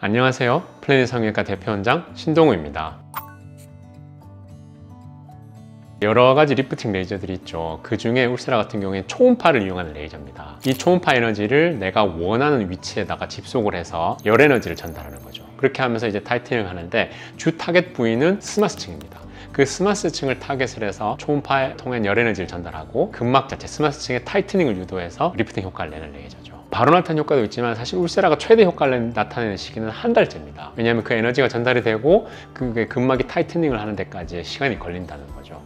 안녕하세요. 플래닛 성형외과 대표원장 신동우입니다. 여러 가지 리프팅 레이저들이 있죠. 그 중에 울세라 같은 경우에 초음파를 이용하는 레이저입니다. 이 초음파 에너지를 내가 원하는 위치에다가 집속을 해서 열 에너지를 전달하는 거죠. 그렇게 하면서 이제 타이트닝을 하는데 주 타겟 부위는 스마스층입니다. 그 스마스층을 타겟을 해서 초음파에 통한 열 에너지를 전달하고 근막 자체 스마스층의 타이트닝을 유도해서 리프팅 효과를 내는 레이저죠. 바로 나타나는 효과도 있지만 사실 울세라가 최대 효과를 나타내는 시기는 한 달째입니다. 왜냐하면 그 에너지가 전달이 되고 그 근막이 타이트닝을 하는 데까지 시간이 걸린다는 거죠.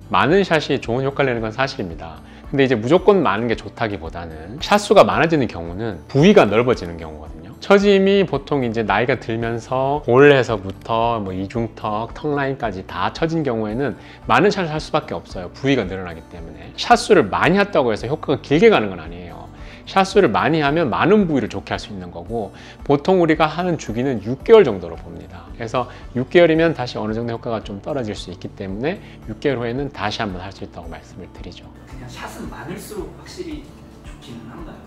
많은 샷이 좋은 효과를 내는 건 사실입니다. 근데 이제 무조건 많은 게 좋다기보다는 샷 수가 많아지는 경우는 부위가 넓어지는 경우거든요. 처짐이 보통 이제 나이가 들면서 볼에서부터 뭐 이중턱, 턱라인까지 다 처진 경우에는 많은 샷을 할 수밖에 없어요. 부위가 늘어나기 때문에. 샷 수를 많이 했다고 해서 효과가 길게 가는 건 아니에요. 샷 수를 많이 하면 많은 부위를 좋게 할 수 있는 거고, 보통 우리가 하는 주기는 6개월 정도로 봅니다. 그래서 6개월이면 다시 어느 정도 효과가 좀 떨어질 수 있기 때문에 6개월 후에는 다시 한번 할 수 있다고 말씀을 드리죠. 그냥 샷은 많을수록 확실히 좋기는 한가요?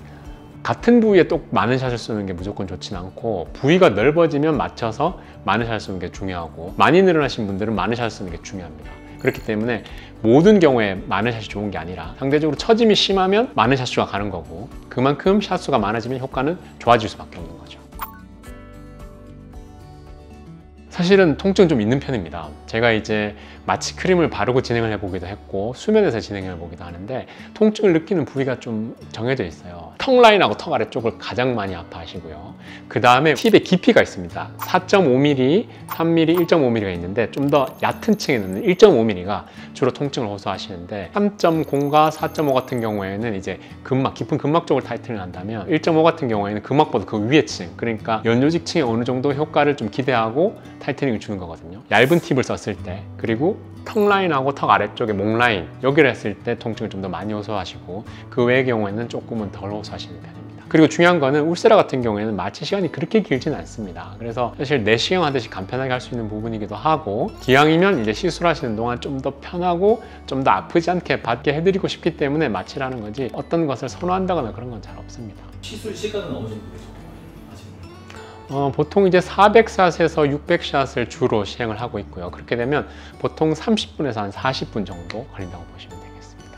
같은 부위에 또 많은 샷을 쓰는 게 무조건 좋진 않고, 부위가 넓어지면 맞춰서 많은 샷을 쓰는 게 중요하고, 많이 늘어나신 분들은 많은 샷을 쓰는 게 중요합니다. 그렇기 때문에 모든 경우에 많은 샷이 좋은 게 아니라 상대적으로 처짐이 심하면 많은 샷 수가 가는 거고, 그만큼 샷 수가 많아지면 효과는 좋아질 수밖에 없는 거죠. 사실은 통증은 좀 있는 편입니다. 제가 이제 마취 크림을 바르고 진행을 해보기도 했고 수면에서 진행을 해보기도 하는데, 통증을 느끼는 부위가 좀 정해져 있어요. 턱 라인하고 턱 아래쪽을 가장 많이 아파하시고요. 그 다음에 팁의 깊이가 있습니다. 4.5mm, 3mm, 1.5mm가 있는데 좀 더 얕은 층에는 1.5mm가 주로 통증을 호소하시는데, 3.0과 4.5 같은 경우에는 이제 근막, 깊은 근막 쪽을 타이트닝을 한다면 1.5 같은 경우에는 근막보다 그 위에 층, 그러니까 연요직층에 어느 정도 효과를 좀 기대하고 타이트닝을 주는 거거든요. 얇은 팁을 썼을 때, 그리고 턱 라인하고 턱 아래쪽에 목 라인 여기를 했을 때 통증을 좀 더 많이 호소하시고, 그 외의 경우에는 조금은 덜 호소하시는 편입니다. 그리고 중요한 거는 울세라 같은 경우에는 마취 시간이 그렇게 길지는 않습니다. 그래서 사실 내시경 하듯이 간편하게 할 수 있는 부분이기도 하고, 기왕이면 이제 시술하시는 동안 좀 더 편하고 좀 더 아프지 않게 받게 해드리고 싶기 때문에 마취라는 거지, 어떤 것을 선호한다거나 그런 건 잘 없습니다. 시술 시간은 어느 정도 되죠? 보통 이제 400샷에서 600샷을 주로 시행을 하고 있고요. 그렇게 되면 보통 30분에서 한 40분 정도 걸린다고 보시면 되겠습니다.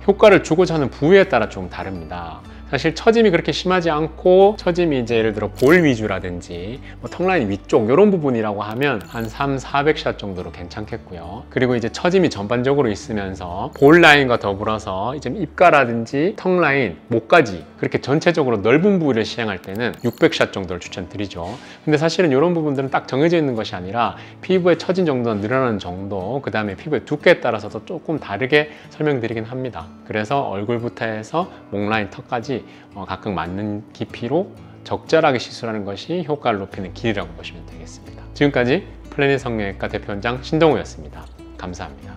효과를 주고자 하는 부위에 따라 좀 다릅니다. 사실 처짐이 그렇게 심하지 않고, 처짐이 이제 예를 들어 볼 위주라든지 뭐 턱라인 위쪽 이런 부분이라고 하면 한 400샷 정도로 괜찮겠고요. 그리고 이제 처짐이 전반적으로 있으면서 볼 라인과 더불어서 이제 입가라든지 턱라인, 목까지 그렇게 전체적으로 넓은 부위를 시행할 때는 600샷 정도를 추천드리죠. 근데 사실은 이런 부분들은 딱 정해져 있는 것이 아니라 피부의 처진 정도나 늘어나는 정도, 그 다음에 피부의 두께에 따라서도 조금 다르게 설명드리긴 합니다. 그래서 얼굴부터 해서 목 라인, 턱까지 각각 맞는 깊이로 적절하게 시술하는 것이 효과를 높이는 길이라고 보시면 되겠습니다. 지금까지 플래닛 성형외과 대표원장 신동우였습니다. 감사합니다.